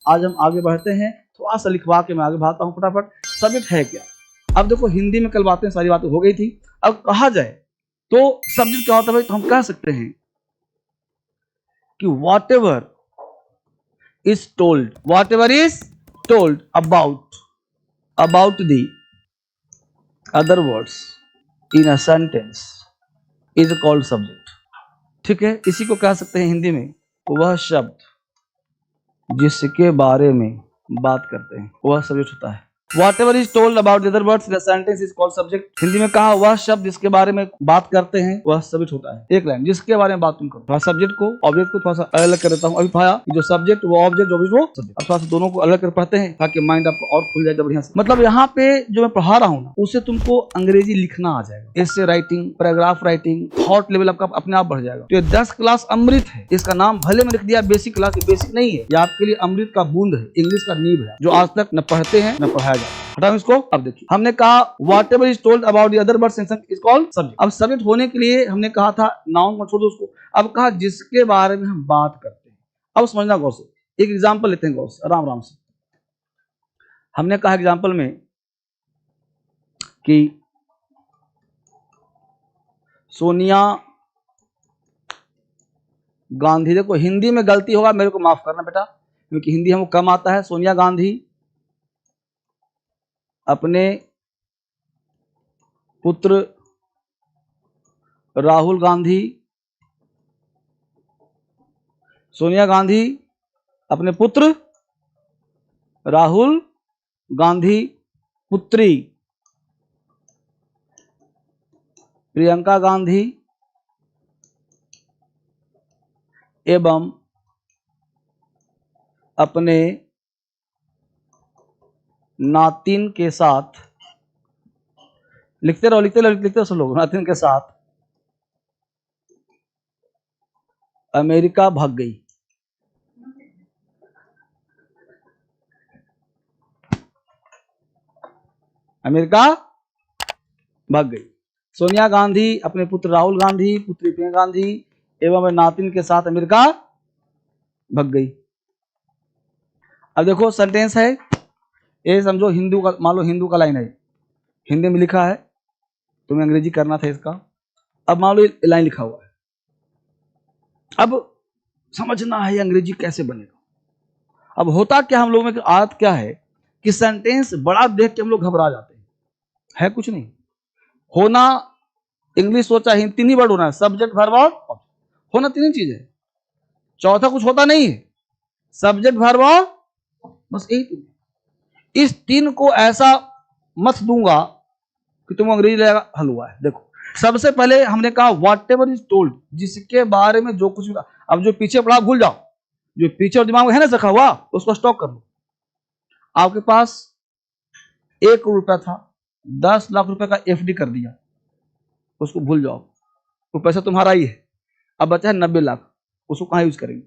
आज हम आगे बढ़ते हैं, थोड़ा सा लिखवा के मैं आगे बढ़ाता हूँ फटाफट। सब्जेक्ट है क्या? अब देखो हिंदी में कल बातें सारी बातें हो गई थी। अब कहा जाए तो सब्जेक्ट क्या होता है भाई, तो हम कह सकते हैं कि what ever is told about the other words in a sentence is called subject. ठीक है, इसी को कह सकते हैं हिंदी में वह शब्द जिसके बारे में बात करते हैं वह सब्जेक्ट होता है। Whatever is told about the other words in a sentence is called subject। Hindi में कहा वह शब्द जिसके बारे में बात करते हैं वह सब्जेक्ट होता है। एक लाइन जिसके बारे में बात तुम करो। थोड़ा सब्जेक्ट को ऑब्जेक्ट को थोड़ा सा अलग कर देता हूँ। अभी पाया कि जो सब्जेक्ट वो ऑब्जेक्ट वो सब्जेक्ट। अब थोड़ा सा दोनों को अलग कर पढ़ते हैं ताकि माइंड आपको और खुल जाए बढ़िया से। मतलब यहाँ पे जो मैं पढ़ा रहा हूँ ना उससे तुमको अंग्रेजी लिखना आ जाएगा। इससे writing, paragraph writing, thought level आपका अपने आप बढ़ जाएगा। तो ये 10 क्लास अमृत है। इसका नाम भले में लिख दिया बेसिक क्लास, बेसिक नहीं है, ये आपके लिए अमृत का बूंद है, इंग्लिश का नींव है जो आज तक न पढ़ते हैं न पढ़ाया जाता है। हटाओ इसको। अब देखिए हमने कहा whatever is told about the other words in is called subject. अब सब्जेक्ट होने के लिए हमने कहा था नाउन को छोड़ दो उसको। अब कहा जिसके बारे में हम बात करते हैं। अब समझना गौर से, एक एग्जांपल लेते हैं गौर से, आराम आराम से। हमने कहा एग्जांपल में कि सोनिया गांधी, देखो हिंदी में गलती होगा मेरे को माफ करना बेटा क्योंकि हिंदी हमको कम आता है। सोनिया गांधी अपने पुत्र राहुल गांधी, सोनिया गांधी अपने पुत्र राहुल गांधी पुत्री प्रियंका गांधी एवं अपने नातिन के साथ, लिखते रहो सब लोग, नातिन के साथ अमेरिका भाग गई। अमेरिका भाग गई। सोनिया गांधी अपने पुत्र राहुल गांधी, पुत्री प्रियंका गांधी एवं अपने नातिन के साथ अमेरिका भाग गई। अब देखो सेंटेंस है, ये समझो हिंदू का, मान लो हिंदू का लाइन है, हिंदी में लिखा है, तुम्हें अंग्रेजी करना था इसका। अब मान लो लाइन लिखा हुआ है, अब समझना है अंग्रेजी कैसे बनेगा। अब होता क्या हम लोगों में आदत क्या है कि सेंटेंस बड़ा देख के हम लोग घबरा जाते हैं। है कुछ नहीं होना, इंग्लिश सोचा ही 3 ही वर्ड होना है, सब्जेक्ट वर्ब और होना 3 ही चीज है, चौथा कुछ होता नहीं है। सब्जेक्ट वर्ब और बस यही। इस 3 को ऐसा मत दूंगा कि तुम अंग्रेजी लगेगा हल हुआ है। देखो सबसे पहले हमने कहा व्हाटएवर इज टोल्ड, जिसके बारे में जो कुछ भी। अब जो पीछे पढ़ा भूल जाओ, जो पीछे और दिमाग में है ना रखा हुआ उसको स्टॉप कर लो। आपके पास 1 करोड़ रुपया था, 10 लाख रुपए का एफडी कर दिया, उसको भूल जाओ, वो पैसा तुम्हारा ही है। अब बचा है 90 लाख, उसको कहाँ यूज करेंगे?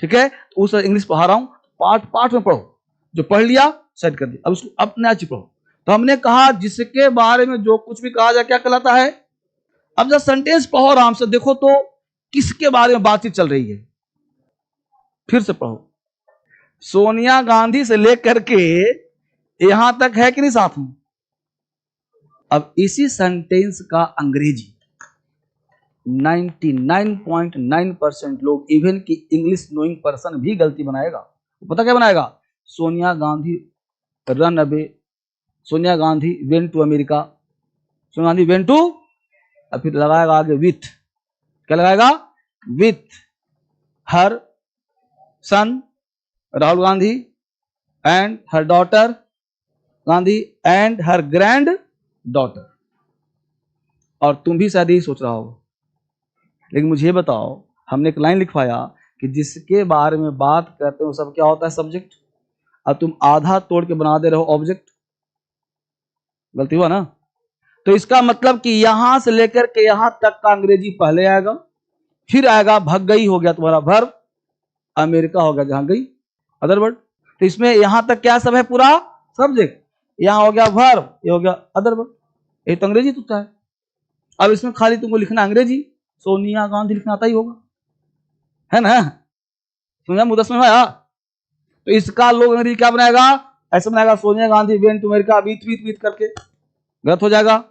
ठीक है, तो उस इंग्लिश पढ़ा रहा हूं, पार्ट में पढ़ो, जो पढ़ लिया सेट कर दिया, अब उसको अपने आज पढ़ो। तो हमने कहा जिसके बारे में जो कुछ भी कहा जाए क्या कहलाता है। अब जब सेंटेंस पढ़ो आराम से, देखो तो किसके बारे में बातचीत चल रही है। फिर से पढ़ो, सोनिया गांधी से लेकर के यहां तक है कि नहीं साथ में। अब इसी सेंटेंस का अंग्रेजी 99.9% लोग, इवन की इंग्लिश नोइंग पर्सन भी गलती बनाएगा। पता क्या बनाएगा? Sonia Gandhi run away, Sonia Gandhi went to America, Sonia Gandhi went to, और फिर लगाएगा आगे विथ, क्या लगाएगा? With her son Rahul Gandhi and her daughter Gandhi and her granddaughter. और तुम भी शायद यही सोच रहा हो, लेकिन मुझे बताओ, हमने एक लाइन लिखवाया कि जिसके बारे में बात करते हो सब क्या होता है? सब्जेक्ट। अब तुम आधा तोड़ के बना दे रहे हो ऑब्जेक्ट, गलती हुआ ना। तो इसका मतलब कि यहां से लेकर के यहां तक का अंग्रेजी पहले आएगा, फिर आएगा भग गई हो गया तुम्हारा वर्ब, अमेरिका हो गया जहां गई अदर वर्ड। तो इसमें यहां तक क्या सब है? पूरा सब्जेक्ट, यहां हो गया वर्ब, ये हो गया अदर वर्ड, ये तो अंग्रेजी तुझता है। अब इसमें खाली तुमको लिखना अंग्रेजी, सोनिया गांधी लिखना आता ही होगा, है ना? समझा मुद्दा? समझ में आया? तो इसका लोग अंग्रेजी क्या बनाएगा, ऐसे बनाएगा Sonia Gandhi went to America with with with करके, गलत हो जाएगा।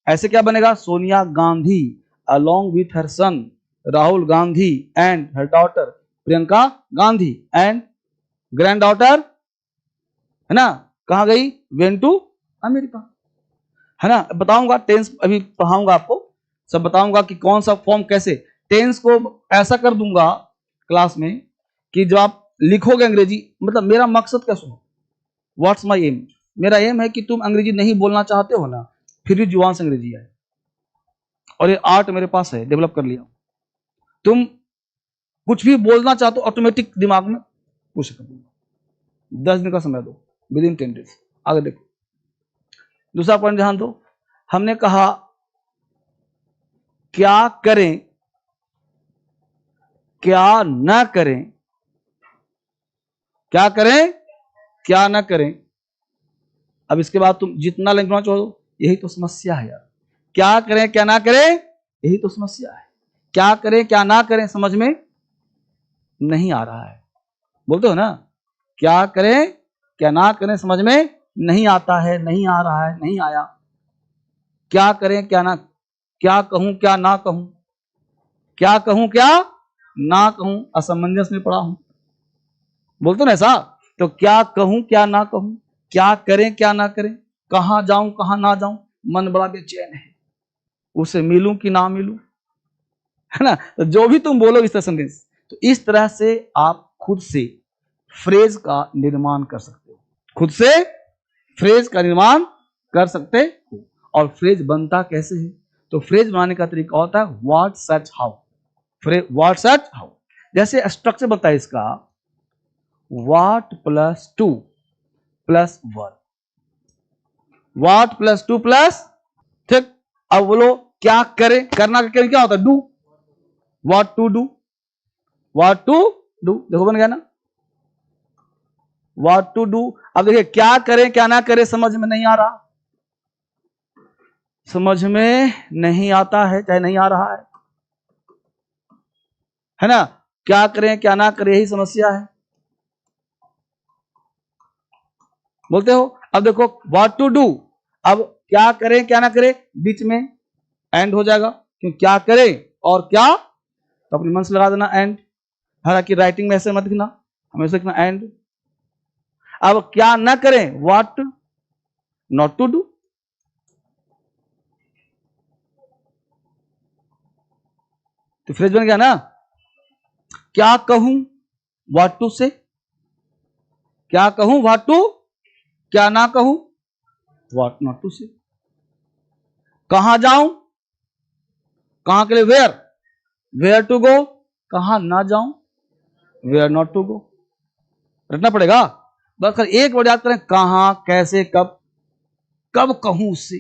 ऐसे क्या बनेगा, Sonia Gandhi along with her son Rahul Gandhi and her daughter Priyanka Gandhi and granddaughter, है ना, कहां गई, वेंट टू अमेरिका, है ना। बताऊंगा टेंस, अभी पढ़ाऊंगा आपको सब, बताऊंगा कि कौन सा फॉर्म कैसे, टेंस को ऐसा कर दूंगा क्लास में कि जब आप लिखोगे अंग्रेजी, मतलब मेरा मकसद क्या सुनो, व्हाट्स माय एम, मेरा एम है कि तुम अंग्रेजी नहीं बोलना चाहते हो ना, फिर भी जुबान से अंग्रेजी है, और ये आर्ट मेरे पास है, डेवलप कर लिया। तुम कुछ भी बोलना चाहते हो ऑटोमेटिक दिमाग में पूछ कर दूंगा, 10 दिन का समय दो, विद इन 10 डेज। आगे देखो दूसरा पॉइंट ध्यान दो, हमने कहा क्या करें क्या ना करें, क्या करें क्या ना करें। अब इसके बाद तुम जितना लिखना चाहो, यही तो समस्या है यार, क्या करें क्या ना करें, यही तो समस्या है। क्या करें क्या ना करें समझ में नहीं आ रहा है, बोलते हो ना, क्या करें क्या ना करें समझ में नहीं आता है, नहीं आ रहा है, नहीं आया। क्या करें क्या ना, क्या कहूं क्या ना कहूं, क्या कहूं क्या ना कहूं, असमंजस में पड़ा हूं, बोलते ना ऐसा। तो क्या कहूं क्या ना कहूं, क्या करें क्या ना करें, कहां जाऊं कहां ना जाऊं, मन बड़ा बेचैन है, उसे मिलूं कि ना मिलूं, है ना। तो जो भी तुम बोलो इस तरह सेंटेंस, तो इस तरह से आप खुद से फ्रेज का निर्माण कर सकते हो, खुद से फ्रेज का निर्माण कर सकते हो। और फ्रेज बनता कैसे है, तो फ्रेज बनाने का तरीका होता है what such how, what such how. जैसे स्ट्रक्चर बनता है इसका, what plus two plus one, what plus two plus, ठीक। अब बोलो क्या करें, करना का करें क्या होता है, do, what to do, what to do, देखो बन गया ना, व्हाट टू डू। अब देखिए क्या करें क्या ना करें समझ में नहीं आ रहा, समझ में नहीं आता है, चाहे नहीं आ रहा है ना। क्या करें क्या ना करें यही समस्या है, बोलते हो। अब देखो व्हाट टू डू, अब क्या करें क्या ना करें बीच में एंड हो जाएगा, क्यों, क्या करें और क्या, तो अपने मन से लगा देना एंड, हालांकि राइटिंग में ऐसे मत लिखना, हमेशा लिखना एंड। अब क्या ना करें, व्हाट नॉट टू डू, तो फ्रेज बन गया ना। क्या कहूं, व्हाट टू से, क्या कहूं व्हाट टू, क्या ना कहूं व्हाट नॉट टू से। कहां जाऊं, कहां के लिए वेयर, वेयर टू गो, कहां ना जाऊं वेयर नॉट टू गो, रखना पड़ेगा। बस कर एक वर्ड याद करें, कहां कैसे कब, कब कहूं उससे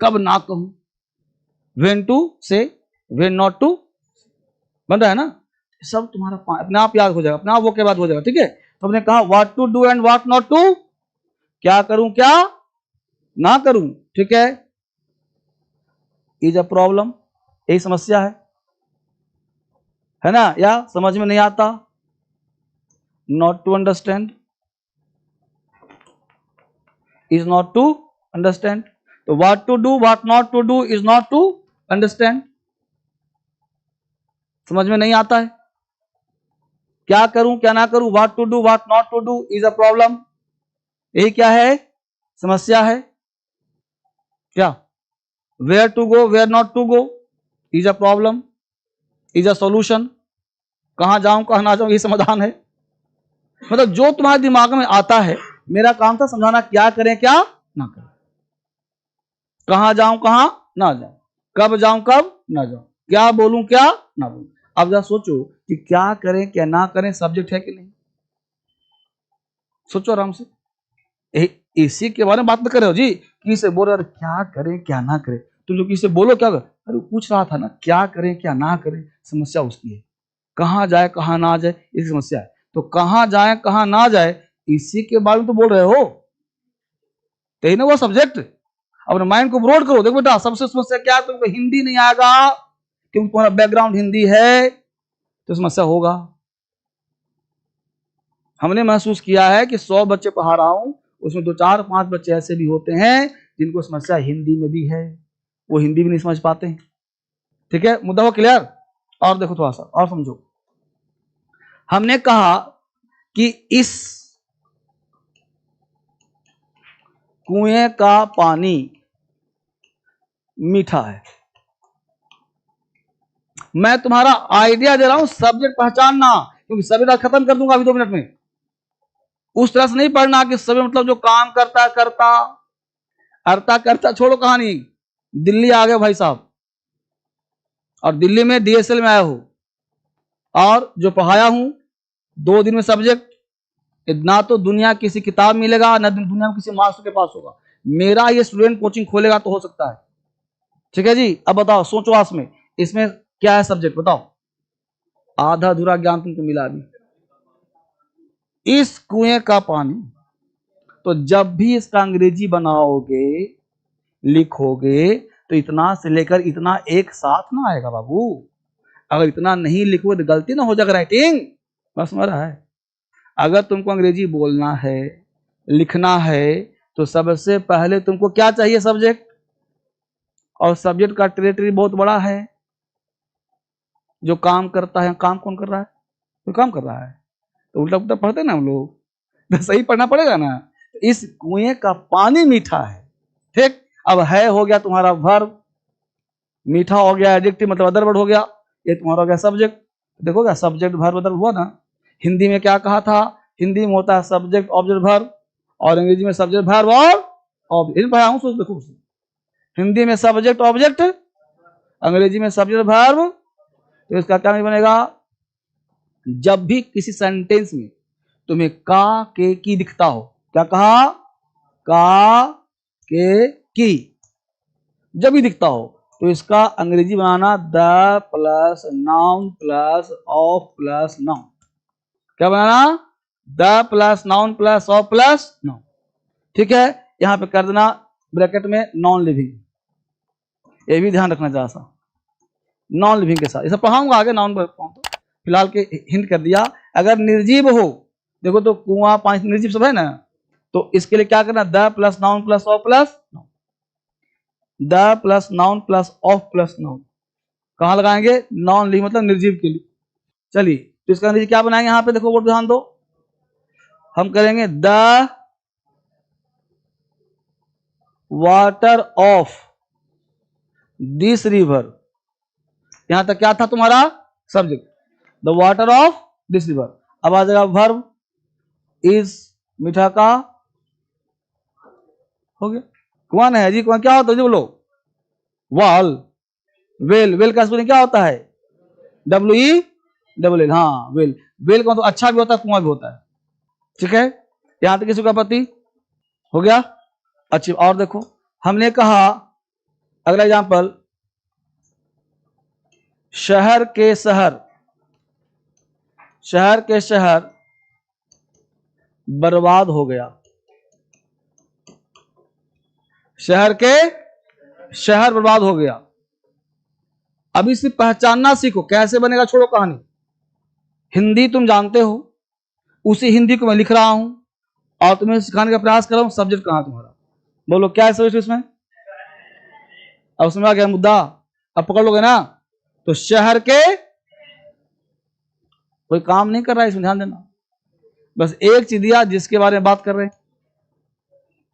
कब ना कहूं, वेन टू से वेन नॉट टू, बन रहा है ना। सब तुम्हारा अपने आप याद हो जाएगा, अपने आप वो के बाद हो जाएगा, ठीक है। तो हमने कहा what to do and what not to, क्या करूं क्या ना करूं, ठीक है, इज अ प्रॉब्लम, यही समस्या है ना, या समझ में नहीं आता, not to understand, is not to understand. तो what to do what not to do is not to understand, समझ में नहीं आता है। क्या करूं क्या ना करूं, what to do what not to do is a problem, यही क्या है, समस्या है। क्या, where to go where not to go is a problem, is a solution, कहां जाऊं कहां ना जाऊं ये समाधान है। मतलब जो तुम्हारे दिमाग में आता है, मेरा काम था समझाना क्या करें क्या ना करें, कहां जाऊं कहां ना जाऊं, कब जाऊं कब ना जाऊं, क्या बोलूं क्या ना बोलूं। अब जरा सोचो कि क्या करें क्या ना करें सब्जेक्ट है कि नहीं, सोचो आराम से। इसी के बारे में बात कर रहे हो जी, कि इसे बोल रहे क्या करें क्या ना करें, तुम लोग इसे बोलो क्या कर, अरे पूछ रहा था ना क्या करें क्या ना करें, समस्या उसकी है, कहां जाए कहां ना जाए इसकी समस्या है। तो कहां जाए कहां ना जाए इसी के बारे में तो बोल रहे हो, तो ही ना वो सब्जेक्ट। अपने माइंड को ब्रॉड करो, देखो बेटा सबसे समस्या क्या है, तुमको हिंदी नहीं आएगा क्योंकि तुम्हारा बैकग्राउंड हिंदी है, तो समस्या होगा। हमने महसूस किया है कि 100 बच्चे पढ़ा रहा हूं, उसमें 2 4 5 बच्चे ऐसे भी होते हैं जिनको समस्या हिंदी में भी है, वो हिंदी भी नहीं समझ पाते हैं। ठीक है, मुद्दा हो क्लियर? और देखो थोड़ा सा और समझो। हमने कहा कि इस कुएं का पानी मीठा है। मैं तुम्हारा आइडिया दे रहा हूं, सब्जेक्ट पहचानना, क्योंकि सब्जेक्ट खत्म कर दूंगा अभी 2 मिनट में। उस तरह से नहीं पढ़ना कि सब्जेक्ट मतलब जो काम करता करता अर्ता करता, छोड़ो कहानी। दिल्ली आ गए भाई साहब, और दिल्ली में डीएसएल में आया हूं, और जो पढ़ाया हूं 2 दिन में सब्जेक्ट, ना तो दुनिया किसी किताब मिलेगा, ना दुनिया में किसी मास्टर के पास होगा। मेरा ये स्टूडेंट कोचिंग खोलेगा तो हो सकता है। ठीक है जी, अब बताओ सोचो आस में, इसमें क्या है सब्जेक्ट बताओ। आधा अधूरा ज्ञान तुमको मिला अभी। इस कुएं का पानी, तो जब भी इसका अंग्रेजी बनाओगे लिखोगे तो इतना से लेकर इतना एक साथ ना आएगा बाबू। अगर इतना नहीं लिखोगे तो गलती ना हो जाएगा राइटिंग, बस मरा है। अगर तुमको अंग्रेजी बोलना है लिखना है तो सबसे पहले तुमको क्या चाहिए, सब्जेक्ट। और सब्जेक्ट का टेरिटरी बहुत बड़ा है। जो काम करता है, काम कौन कर रहा है? तो काम कर रहा है, तो उल्टा उल्टा पढ़ते ना हम लोग, तो सही पढ़ना पड़ेगा ना। इस कुएं का पानी मीठा है। ठीक, अब है हो गया तुम्हारा वर्ब, मीठा हो गया एडजेक्टिव मतलब अदर वर्ड हो गया, ये तुम्हारा हो गया सब्जेक्ट। देखो क्या सब्जेक्ट वर्ब अदर हुआ ना। हिंदी में क्या कहा था? हिंदी में होता है सब्जेक्ट ऑब्जेक्ट वर्ब, और अंग्रेजी में सब्जेक्ट वर्ब और ऑब्जेक्ट। पढ़ा हूं सोच देखो, हिंदी में सब्जेक्ट ऑब्जेक्ट, अंग्रेजी में सब्जेक्ट वर्ब। तो इसका क्या बनेगा? जब भी किसी सेंटेंस में तुम्हें का के की दिखता हो, क्या कहा? का के की जब भी दिखता हो तो इसका अंग्रेजी बनाना the plus noun plus of plus noun. क्या बनाना? The plus noun plus of plus noun. ठीक है, यहां पे कर देना ब्रैकेट में नॉन लिविंग, ये भी ध्यान रखना जरा सा, नॉन लिविंग के साथ। इसे पढ़ाऊंगा आगे, नाउन तो फिलहाल के हिंट कर दिया। अगर निर्जीव हो, देखो तो कुआं पानी निर्जीव सब है ना, तो इसके लिए क्या करना? The plus noun plus of plus noun, the plus noun plus of plus noun. कहां लगाएंगे? नॉन लिविंग मतलब निर्जीव के लिए। चलिए, तो इसका अंग्रेजी क्या बनाएंगे? यहां पे देखो बोर्ड ध्यान दो, हम करेंगे the water of this river. यहां तक क्या था तुम्हारा? Subject, the water of this river. अब आ जाएगा वर्ब, इज मीठा का, हो गया। कुआं है जी, कुआं क्या होता है जी बोलो? वाल। वेल, वेल का स्पेलिंग क्या होता है? WELL। हाँ वेल, वेल का मतलब अच्छा भी होता है, कुआं भी होता है। ठीक है, यहां तक किसी का आपत्ति? हो गया। अच्छी, और देखो हमने कहा अगला एग्जांपल, शहर के शहर, शहर के शहर बर्बाद हो गया। शहर के शहर बर्बाद हो गया। अभी सिर्फ पहचानना सीखो, कैसे बनेगा छोड़ो कहानी। हिंदी तुम जानते हो, उसी हिंदी को मैं लिख रहा हूं और तुम्हें सिखाने का प्रयास कर रहा हूं। सब्जेक्ट कहां तुम्हारा? बोलो क्या है सब्जेक्ट इसमें? अब उसमें आ गया मुद्दा, अब पकड़ लोगे ना। तो शहर के, कोई काम नहीं कर रहा है इसमें, ध्यान देना। बस एक चीज दिया जिसके बारे में बात कर रहे हैं।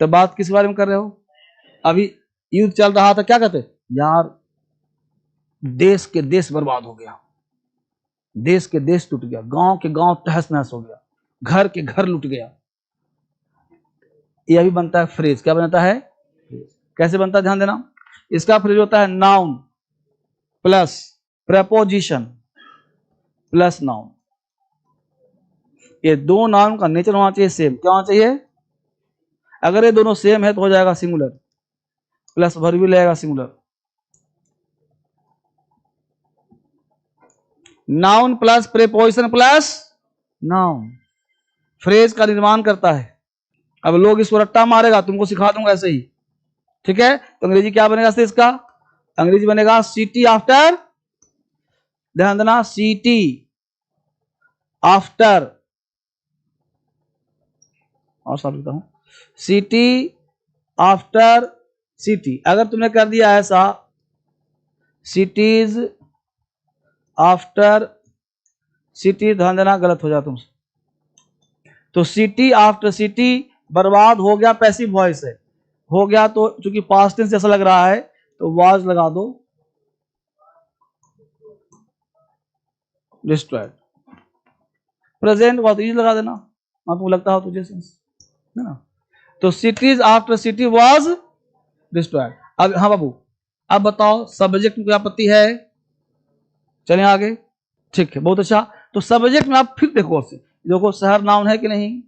तो बात किस बारे में कर रहे हो? अभी युद्ध चल रहा था, क्या कहते यार, देश के देश बर्बाद हो गया, देश के देश टूट गया, गांव के गांव तहस नहस हो गया, घर के घर लूट गया। यह भी बनता है फ्रेज। क्या बनता है? कैसे बनता है ध्यान देना। इसका फ्रेज होता है noun plus preposition plus noun. ये दो नाउन का नेचर होना चाहिए सेम। क्या होना चाहिए? अगर ये दोनों सेम है तो हो जाएगा सिंगुलर, प्लस वर्ब भी लगेगा singular. Noun plus preposition plus noun phrase का निर्माण करता है। अब लोग इसको रट्टा मारेगा, तुमको सिखा दूंगा ऐसे ही। ठीक है, तो अंग्रेजी क्या बनेगा इसका? अंग्रेजी बनेगा सिटी आफ्टर, ध्यान देना, सिटी आफ्टर और साफ लिखता हूं, सिटी आफ्टर सिटी। अगर तुमने कर दिया ऐसा, सिटीज आफ्टर सिटी, ध्यान देना गलत हो जाए तुमसे। तो सिटी आफ्टर सिटी बर्बाद हो गया, पैसिव वॉइस है, हो गया तो चूंकि पास्ट टेंस जैसा लग रहा है तो वाज लगा दो, डिस्ट्रॉयड। प्रेजेंट हुआ तो इज लगा देना, हाँ तुमको लगता हो तुझे सेंस है ना। तो cities after city was destroyed. अब हाँ बाबू, अब बताओ सब्जेक्ट में कोई आपत्ति है? चलें आगे, ठीक है, बहुत अच्छा। तो सब्जेक्ट में आप फिर देखो शहर नाउन है कि नहीं,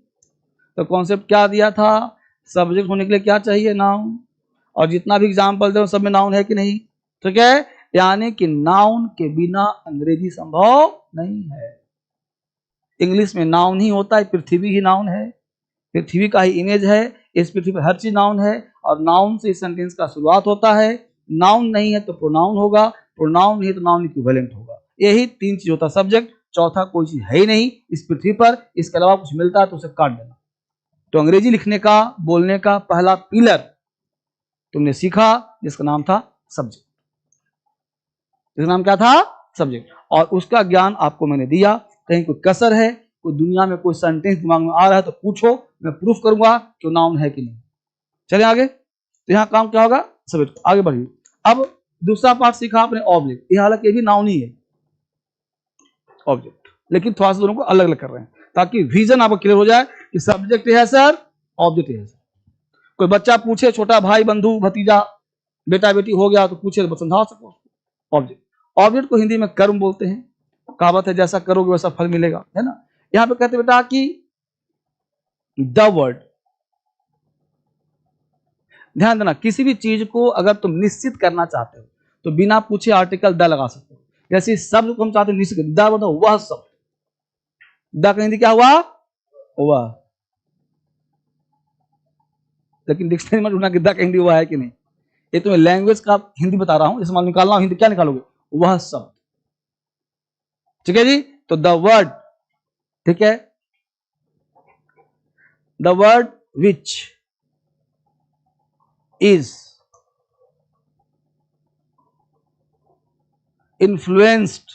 तो कॉन्सेप्ट क्या दिया था, सब्जेक्ट होने के लिए क्या चाहिए, नाउन। और जितना भी एग्जाम्पल दे सब में नाउन है कि नहीं, ठीक है। यानी कि नाउन के बिना अंग्रेजी संभव नहीं है। इंग्लिश में नाउन ही होता है, पृथ्वी ही नाउन है, पृथ्वी का ही इमेज है, इस पृथ्वी पर हर चीज नाउन है, और नाउन से इस सेंटेंस का शुरुआत होता है। नाउन नहीं है तो प्रोनाउन होगा, प्रोनाउन नहीं है तो नाउन इक्विवेलेंट होगा। यही तीन चीज होता है सब्जेक्ट, चौथा कोई चीज है ही नहीं इस पृथ्वी पर। इसके अलावा कुछ मिलता है तो उसे काट देना। तो अंग्रेजी लिखने का, बोलने का पहला पिलर तुमने सीखा, जिसका नाम था सब्जेक्ट। जिसका नाम क्या था, सब्जेक्ट। और उसका ज्ञान आपको मैंने दिया। कहीं कोई कसर है, कोई दुनिया में कोई सेंटेंस दिमाग में आ रहा है तो पूछो, मैं प्रूफ करूंगा कि नाउन है कि नहीं। चलिए आगे। तो यहाँ काम क्या होगा, सब्जेक्ट। आगे बढ़िए। अब दूसरा पार्ट सीखा आपने ऑब्जेक्ट। ये हालांकि ये भी नाउन ही है, ऑब्जेक्ट, लेकिन थोड़ा सा दोनों को अलग अलग कर रहे हैं ताकि विजन आपको क्लियर हो जाए कि सब्जेक्ट है सर, ऑब्जेक्ट है सर। कोई बच्चा पूछे, छोटा भाई, बंधु, भतीजा, बेटा बेटी हो गया तो पूछे तो समझा सको। ऑब्जेक्ट, ऑब्जेक्ट को हिंदी में कर्म बोलते हैं। कहावत है, जैसा करोगे वैसा फल मिलेगा, है ना। यहां पे कहते बेटा कि द वर्ड, ध्यान देना, किसी भी चीज को अगर तुम निश्चित करना चाहते हो तो बिना पूछे आर्टिकल द लगा सकते हो। जैसे शब्द को हम चाहते हैं निश्चित, द बताओ वह शब्द, द का हिंदी क्या हुआ, वह। लेकिन डिक्शनरी में ढूंढना कि द का हिंदी हुआ है कि नहीं। ये तुम्हें लैंग्वेज का हिंदी बता रहा हूं, जैसे मान निकालना हो हिंदी, क्या निकालोगे, वह शब्द, ठीक है जी। तो द वर्ड, ठीक है, the word which is influenced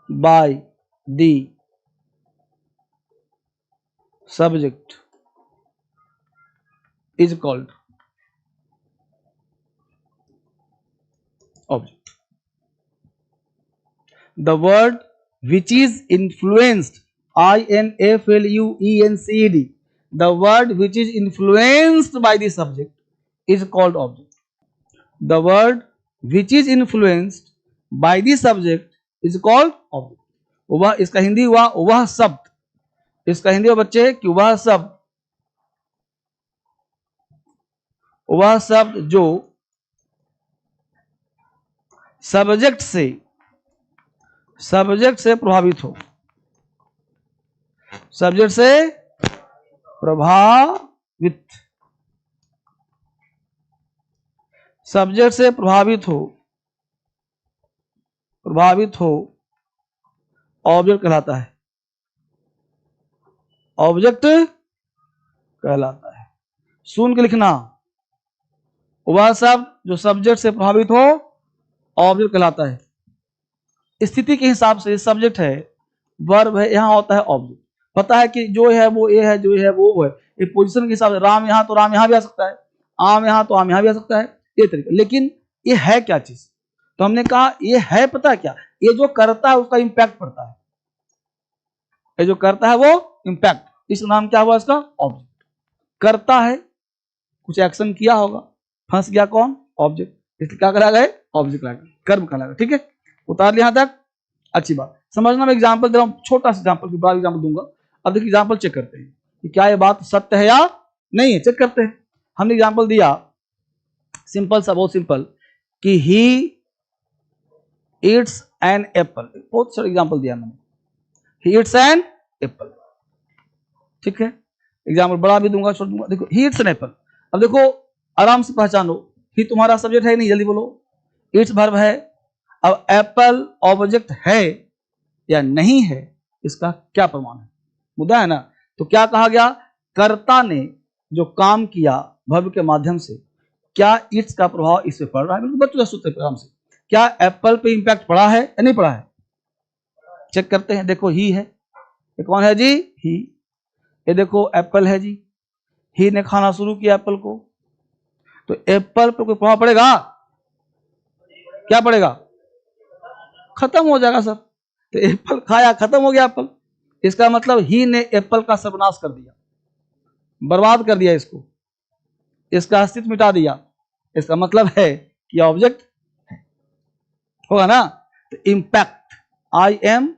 by the subject is called object. The word which is influenced, influenced, the word which is influenced by the subject is called object. The word which is influenced by the subject is called object. वह, इसका हिंदी हुआ वह शब्द, इसका हिंदी हुआ बच्चे कि वह शब्द, वह शब्द जो सब्जेक्ट से प्रभावित हो, सब्जेक्ट से प्रभावित, सब्जेक्ट से प्रभावित हो ऑब्जेक्ट कहलाता है, ऑब्जेक्ट कहलाता है। सुन के लिखना, वह शब्द जो सब्जेक्ट से प्रभावित हो ऑब्जेक्ट कहलाता है। स्थिति के हिसाब से सब्जेक्ट है, वर्ब है, यहां होता है ऑब्जेक्ट। पता है कि जो है वो ये है, जो है वो है। ये पोजीशन के हिसाब से राम यहां तो राम यहां भी आ सकता है, आम यहां तो आम यहां भी आ सकता है, ये तरीका। लेकिन ये है क्या चीज, तो हमने कहा ये है, पता है क्या, ये जो करता है उसका इंपैक्ट पड़ता है, ये जो करता है वो इंपैक्ट, इस नाम क्या हुआ इसका, ऑब्जेक्ट। करता है, कुछ एक्शन किया होगा, फंस गया कौन, ऑब्जेक्ट, इसलिए क्या करा गए, ऑब्जेक्ट करा गया, कर्म करा गया। ठीक है, उतार लिया यहां तक, अच्छी बात। समझना, मैं एग्जाम्पल दे रहा हूं, छोटा सा एग्जाम्पल, बड़ा एग्जाम्पल दूंगा। अब देखिए एग्जाम्पल चेक करते हैं कि क्या ये बात सत्य है या नहीं है, चेक करते हैं। हमने एग्जाम्पल दिया सिंपल सा, बहुत सिंपल, कि ही ईट्स एन एप्पल, बहुत सारा एग्जाम्पल दिया मैंने, ही ईट्स एन एप्पल। ठीक है, एग्जाम्पल बड़ा भी दूंगा, छोटा दूंगा। देखो ही ईट्स एन एप्पल, अब देखो आराम से पहचानो, ही तुम्हारा सब्जेक्ट है नहीं, जल्दी बोलो, ईट्स वर्ब है। अब एप्पल ऑब्जेक्ट है या नहीं है, इसका क्या प्रमाण है, मुद्दा है ना। तो क्या कहा गया, कर्ता ने जो काम किया verb के माध्यम से, क्या इट्स का प्रभाव इस पे पड़ रहा है? बिल्कुल बच्चों सूत्र प्रोग्राम से, क्या एप्पल पे इंपैक्ट पड़ा है या नहीं पड़ा है? चेक करते हैं। देखो ही है, ये कौन है जी? ही। ये देखो एप्पल है जी, ही ने खाना शुरू किया एप्पल को, तो एप्पल पर कोई प्रभाव पड़ेगा? क्या पड़ेगा? खत्म हो जाएगा सर। तो एप्पल खाया, खत्म हो गया एप्पल। इसका मतलब ही ने एप्पल का सर्वनाश कर दिया, बर्बाद कर दिया इसको, इसका अस्तित्व मिटा दिया। इसका मतलब है कि ऑब्जेक्ट है, होगा ना? तो इंपैक्ट, IMPACT,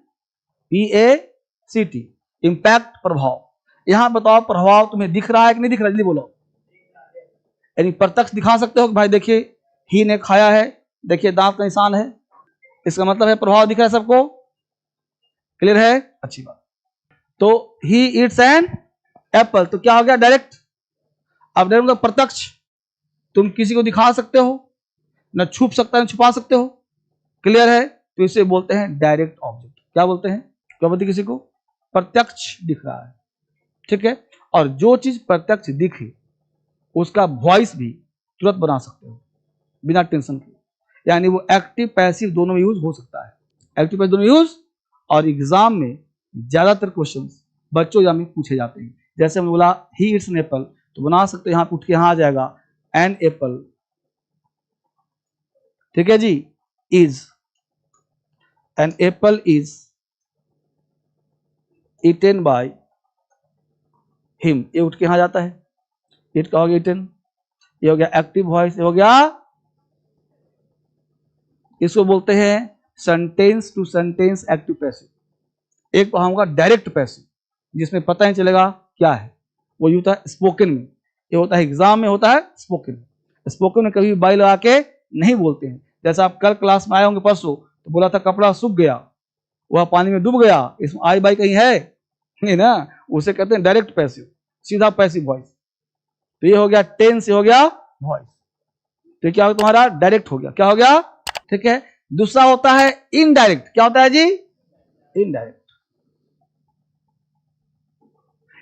इंपैक्ट, प्रभाव। यहां बताओ प्रभाव तुम्हें दिख रहा है कि नहीं दिख रहा? जल्दी बोलो। यानी प्रत्यक्ष दिखा सकते हो कि भाई देखिए ही ने खाया है, देखिए दांत का निशान है, इसका मतलब है प्रभाव दिख रहा है सबको। क्लियर है? अच्छी बात। तो ही ईट्स एन एप्पल, तो क्या हो गया? डायरेक्ट। अब डायरेक्ट मतलब प्रत्यक्ष, तुम किसी को दिखा सकते हो, न छुप सकता है न छुपा सकते हो। क्लियर है? तो इसे बोलते हैं डायरेक्ट ऑब्जेक्ट। क्या बोलते हैं? क्या बोलते किसी को? प्रत्यक्ष दिख रहा है, ठीक है। और जो चीज प्रत्यक्ष दिखे उसका वॉइस भी तुरंत बना सकते हो बिना टेंशन के, यानी वो एक्टिव पैसिव दोनों में यूज हो सकता है। एक्टिव पैसिव दोनों यूज, और एग्जाम में ज्यादातर क्वेश्चंस बच्चों एग्जाम में पूछे जाते हैं। जैसे हमने बोला ही इट्स एन एप्पल, तो बना सकते हैं, यहां पे उठ के यहां आ जाएगा एन एप्पल, ठीक है जी, is an apple is eaten by him, ये उठ के यहां जाता है, इट का हो गया ईटेन, ये हो गया एक्टिव वॉइस, ये हो गया, इसको बोलते हैं sentence to sentence active passive. एक होगा डायरेक्ट पैसिव, जिसमें पता नहीं चलेगा क्या है, वो ये होता है स्पोकन में, ये होता है एग्जाम में, होता है स्पोकन में। स्पोकन में कभी बाई लगा के नहीं बोलते हैं। जैसा आप कल क्लास में आए होंगे परसों, तो बोला था कपड़ा सूख गया, वह पानी में डूब गया, इसमें आई बाई कहीं है नहीं ना, उसे कहते हैं डायरेक्ट पैसिव, सीधा पैसिव वॉइस। तो ये हो गया टेंस, ये हो गया वॉइस, तो क्या हो तुम्हारा डायरेक्ट हो गया, क्या हो गया, ठीक है। दूसरा होता है इनडायरेक्ट, क्या होता है जी? इनडायरेक्ट,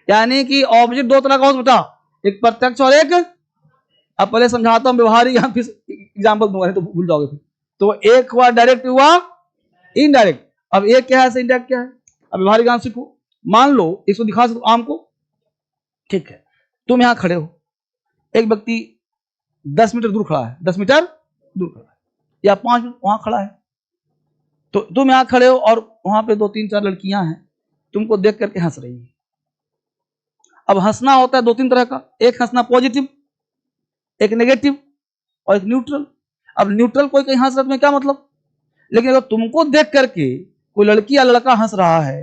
यानी कि ऑब्जेक्ट दो तरह का हो बेटा, एक प्रत्यक्ष और एक, अब पहले समझाता हूं व्यवहारिक, या फिर एग्जाम्पल दूंगा तो भूल जाओगे फिर। तो एक हुआ डायरेक्ट, हुआ इनडायरेक्ट। अब एक क्या है, इनडायरेक्ट क्या है? अब व्यवहारिक ज्ञान सीखो। मान लो इसको दिखा सको आम को, ठीक है, तुम यहां खड़े हो, एक व्यक्ति 10 मीटर दूर खड़ा है, 10 मीटर दूर खड़ा है, या 5 मीटर वहां खड़ा है, तो तुम यहां खड़े हो और वहां पे 2 3 4 लड़कियां हैं, तुमको देख करके हंस रही है। अब हंसना होता है 2 3 तरह का, एक हंसना पॉजिटिव, एक नेगेटिव, और एक न्यूट्रल। अब न्यूट्रल कोई कहीं हंस रहा है तुम्हें क्या मतलब, लेकिन अगर तुमको देख करके कोई लड़की या लड़का हंस रहा है,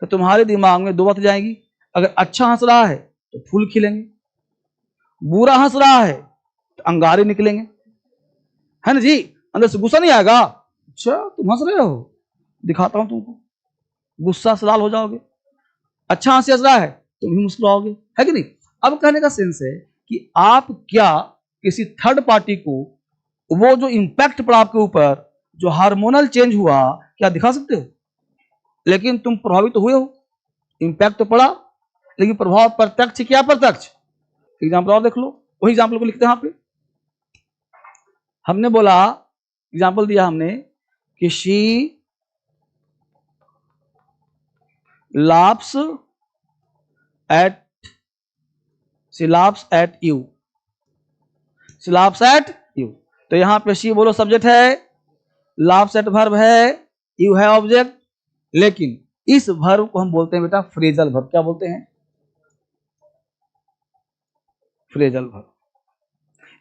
तो तुम्हारे दिमाग में 2 बातें जाएंगी। अगर अच्छा हंस रहा है तो फूल खिलेंगे, बुरा हंस रहा है तो अंगारे निकलेंगे, है ना जी, अंदर से गुस्सा नहीं आएगा, अच्छा तुम हंस रहे हो, दिखाता हूं तुमको, गुस्सा से लाल हो जाओगे। अच्छा हंस रहा है तुम भी मुस्कुराओगे, है कि नहीं। अब कहने का सेंस है कि आप क्या किसी थर्ड पार्टी को वो जो इंपैक्ट पड़ा आपके ऊपर, जो हार्मोनल चेंज हुआ, क्या दिखा सकते हो? लेकिन तुम प्रभावित तो हुए हो, इंपैक्ट तो पड़ा, लेकिन प्रभाव प्रत्यक्ष क्या प्रत्यक्ष? एग्जाम्पल और देख लो, वही एग्जाम्पल को लिखते हैं यहां पे। हमने बोला, एग्जाम्पल दिया हमने कि she laughs at she laughs at you, she laughs at you। तो यहां पे शी बोलो सब्जेक्ट है, laughs at वर्ब है, you है ऑब्जेक्ट, लेकिन इस वर्ब को हम बोलते हैं बेटा फ्रेजल वर्ब। क्या बोलते हैं? Phrasal verb.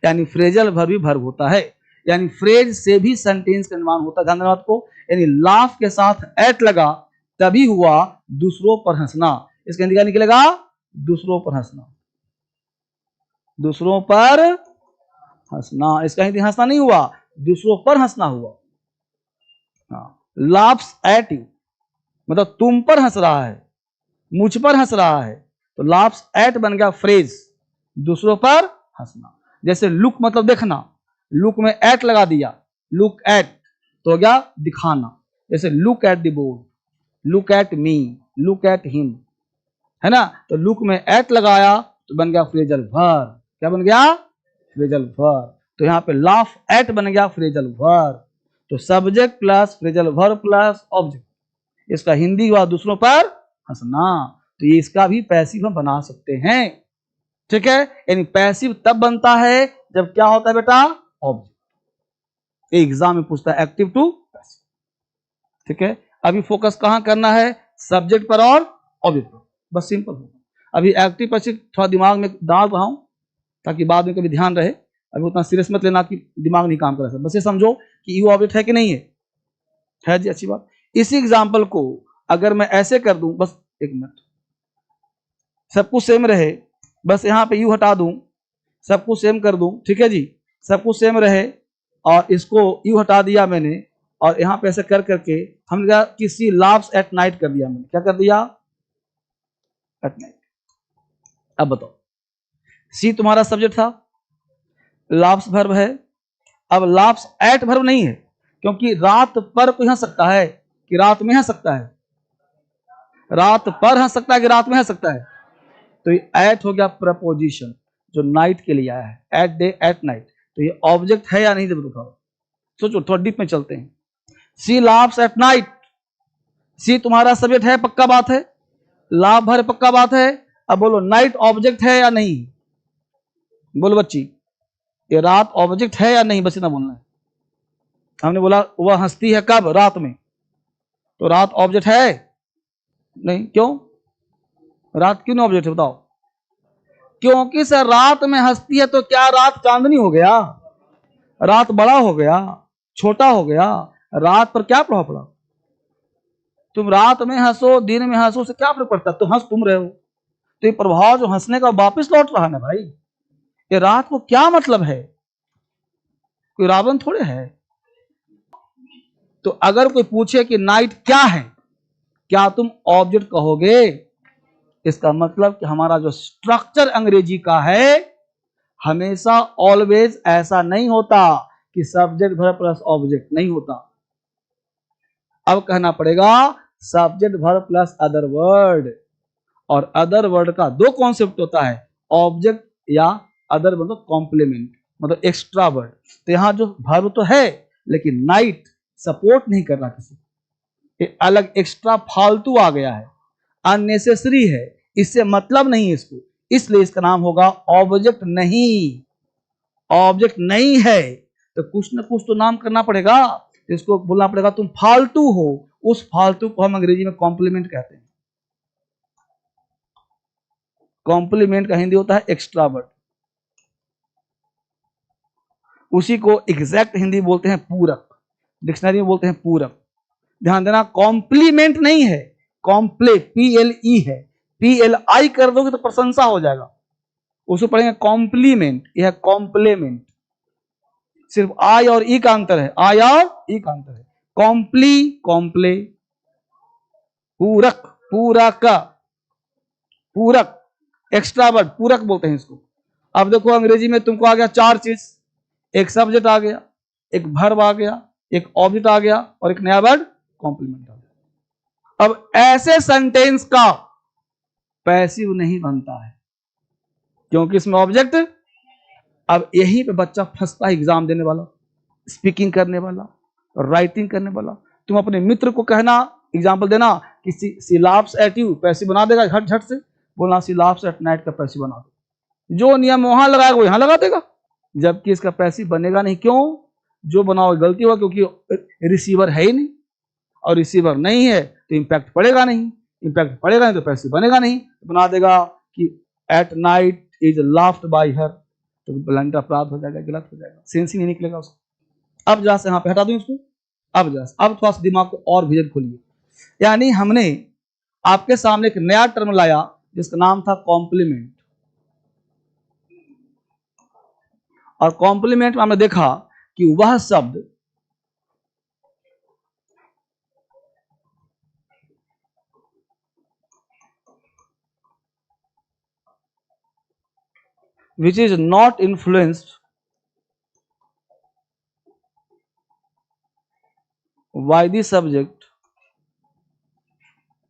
यानी फ्रेजल वर्ब भी वर्ब होता है, यानी फ्रेज से भी सेंटेंस का निर्माण होता है। ध्यान देना को, यानी लाफ के साथ एट लगा तभी हुआ दूसरों पर हंसना। इसका हिंदी क्या निकलेगा? दूसरों पर हंसना, दूसरों पर हंसना। इसका हिंदी हंसना नहीं हुआ, दूसरों पर हंसना हुआ। लाफ्स एट यू मतलब तुम पर हंस रहा है, मुझ पर हंस रहा है, तो लाफ्स एट बन गया फ्रेज, दूसरों पर हंसना। जैसे लुक मतलब देखना, लुक में एट लगा दिया, लुक एट तो हो गया दिखाना। जैसे look at the board, look at me, look at him, है ना। तो लुक में एट लगाया तो बन गया फ्रेजल वर्ब। क्या बन गया? Phrasal verb. तो यहाँ पे लाफ एट बन गया फ्रेजल वर्ब। तो subject plus phrasal verb plus object, इसका हिंदी हुआ दूसरों पर हंसना। तो ये इसका भी पैसिव हम बना सकते हैं। ठीक है, यानी पैसिव तब बनता है जब क्या होता है बेटा? ऑब्जेक्ट। एग्जाम में पूछता है एक्टिव टू पैसिव। ठीक है, अभी फोकस कहां करना है? सब्जेक्ट पर और ऑब्जेक्ट पर, बस सिंपल होगा। अभी एक्टिव पैसिव थोड़ा दिमाग में डाल रहा हूं ताकि बाद में कभी ध्यान रहे। अभी उतना सीरियस मत लेना कि दिमाग नहीं काम कर रहा है, बस ये समझो कि यू ऑब्जेक्ट है कि नहीं है जी, अच्छी बात। इसी एग्जाम्पल को अगर मैं ऐसे कर दूं, बस एक मिनट, सब कुछ सेम रहे, बस यहां पे यू हटा दूं, सब कुछ सेम कर दूं, ठीक है जी, सब कुछ सेम रहे और इसको यू हटा दिया मैंने और यहां पे ऐसे कर करके हमने कहा कि सी लाव्स एट नाइट कर दिया मैंने। क्या कर दिया? At night. अब बताओ, सी तुम्हारा सब्जेक्ट था, लाव्स वर्ब है। अब लाव्स एट वर्ब नहीं है, क्योंकि रात पर कोई हंस सकता है कि रात में हंस सकता है? रात पर हंस सकता है कि रात में हंस सकता है? तो ये एट हो गया प्रपोजिशन जो नाइट के लिए आया है, एट डे एट नाइट। तो ये ऑब्जेक्ट है या नहीं? जब बताओ, सोचो, थोड़ा डीप में चलते हैं। सी लाव्स एट नाइट, सी तुम्हारा सब्जेक्ट है, पक्का बात है। लाभ भर, पक्का बात है। अब बोलो नाइट ऑब्जेक्ट है या नहीं? बोलो बच्ची, ये रात ऑब्जेक्ट है या नहीं? बस इतना बोलना है। हमने बोला वह हंसती है कब? रात में। तो रात ऑब्जेक्ट है नहीं? क्यों? रात क्यों नहीं ऑब्जेक्ट है बताओ? क्योंकि सर रात में हंसती है तो क्या रात चांदनी हो गया? रात बड़ा हो गया, छोटा हो गया, रात पर क्या प्रभाव पड़ा? तुम रात में हंसो दिन में हंसो से क्या फर्क पड़ता? तो हंस तुम रहे हो, तो ये प्रभाव जो हंसने का वापस लौट रहा है ना भाई, ये रात को क्या मतलब है? कोई रावण थोड़े है। तो अगर कोई पूछे कि नाइट क्या है, क्या तुम ऑब्जेक्ट कहोगे? इसका मतलब कि हमारा जो स्ट्रक्चर अंग्रेजी का है हमेशा ऑलवेज ऐसा नहीं होता कि सब्जेक्ट वर्ब प्लस ऑब्जेक्ट, नहीं होता। अब कहना पड़ेगा subject verb plus other word. और अदर वर्ड का दो कॉन्सेप्ट होता है, ऑब्जेक्ट या अदर मतलब कॉम्प्लीमेंट, मतलब एक्स्ट्रा वर्ड। तो यहां जो वर्ब तो है लेकिन नाइट सपोर्ट नहीं कर रहा किसी, ये अलग एक्स्ट्रा फालतू आ गया है, अननेसेसरी है, इससे मतलब नहीं है इसको, इसलिए इसका नाम होगा ऑब्जेक्ट नहीं। ऑब्जेक्ट नहीं है तो कुछ ना कुछ तो नाम करना पड़ेगा, इसको बोलना पड़ेगा तुम फालतू हो। उस फालतू को हम अंग्रेजी में कॉम्प्लीमेंट कहते हैं। कॉम्प्लीमेंट का हिंदी होता है एक्स्ट्रा वर्ड, उसी को एग्जैक्ट हिंदी बोलते हैं पूरक, डिक्शनरी में बोलते हैं पूरक। ध्यान देना, कॉम्प्लीमेंट नहीं है, कॉम्प्ले PLE है, PLI कर दोगे तो प्रशंसा हो जाएगा, उसको पढ़ेंगे कॉम्प्लीमेंट, यह कॉम्प्लीमेंट। सिर्फ आई और ई का अंतर है, आई और ई का अंतर है। कॉम्प्ली, कॉम्प्ले, पूरक, पूरक, पूरक, एक्स्ट्रा वर्ड पूरक बोलते हैं इसको। अब देखो अंग्रेजी में तुमको आ गया चार चीज, एक सब्जेक्ट आ गया, एक वर्ब आ गया, एक ऑब्जेक्ट आ गया और एक नया वर्ड कॉम्प्लीमेंट आ गया। अब ऐसे सेंटेंस का पैसिव नहीं बनता है क्योंकि इसमें ऑब्जेक्ट। अब यहीं पे बच्चा फंसता है, एग्जाम देने वाला, स्पीकिंग करने वाला, राइटिंग करने वाला। तुम अपने मित्र को कहना, एग्जाम्पल देना कि सी लाफ्स एट यू, पैसिव बना देगा झट झट से। बोलना सी लाफ्स एट नाइट का पैसिव बना दो, जो नियम वहां लगाएगा वो यहां लगा देगा, जबकि इसका पैसिव बनेगा नहीं। क्यों? जो बनाओ गलती होगा, क्योंकि रिसीवर है ही नहीं, और रिसीवर नहीं है तो इंपैक्ट पड़ेगा नहीं, इंपैक्ट पड़ेगा नहीं तो पैसिव बनेगा नहीं। बना देगा कि at night is laughed bye हर, तो ब्लंट अपराध हो जाएगा, गलत हो जाएगा, सेंस ही नहीं निकलेगा उसको। अब जहां से यहां पे हटा दूं इसको, अब जहां अब थोड़ा सा दिमाग को और विजन खोलिए। यानी हमने आपके सामने एक नया टर्म लाया जिसका नाम था कॉम्प्लीमेंट, और कॉम्प्लीमेंट में हमने देखा कि वह शब्द which is not influenced by the subject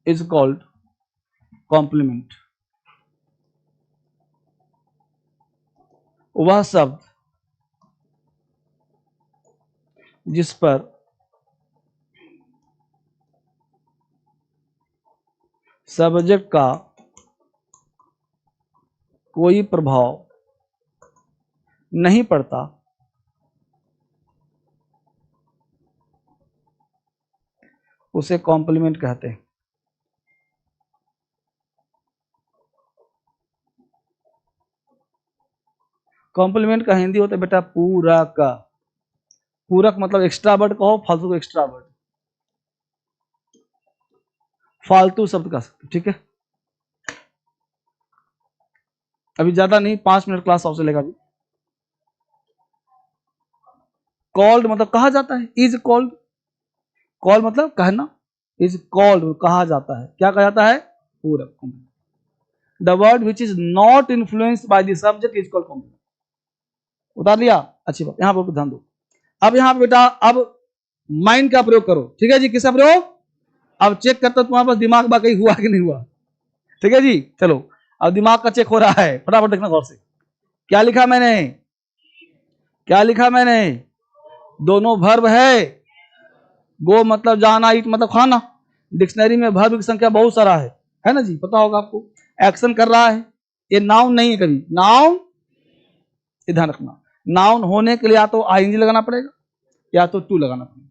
is called complement, वह शब्द जिस पर सब्जेक्ट का कोई प्रभाव नहीं पड़ता, उसे कॉम्प्लीमेंट कहते हैं। कॉम्प्लीमेंट का हिंदी होता है बेटा पूरक। पूरक मतलब एक्स्ट्रा वर्ड कहो, फालतू को एक्स्ट्रा वर्ड, फालतू शब्द का सकते, ठीक है। अभी ज्यादा नहीं, 5 मिनट क्लास आपसे लेगा अभी। कॉल्ड मतलब कहा जाता है, इज कॉल्ड, कॉल मतलब कहना, इज कॉल्ड कहा जाता है, क्या कहा जाता है, पूरक। The word which is not influenced by the subject is called complement. उतार लिया, अच्छी बात, यहां पर ध्यान दो। अब यहां पे बेटा अब माइंड का प्रयोग करो, ठीक है जी। किसका प्रयोग, अब चेक करता तुम्हारे पास दिमाग बाकी हुआ कि नहीं हुआ, ठीक है जी। चलो अब दिमाग का चेक हो रहा है, फटाफट देखना गौर से। क्या लिखा मैंने, क्या लिखा मैंने, दोनों वर्ब है। गो मतलब जाना, ईट मतलब खाना। डिक्शनरी में वर्ब की संख्या बहुत सारा है ना जी, पता होगा आपको। एक्शन कर रहा है, ये नाउन नहीं है कभी, नाउन, ये ध्यान रखना। नाउन होने के लिए या तो आईएनजी लगाना पड़ेगा या तो टू लगाना पड़ेगा,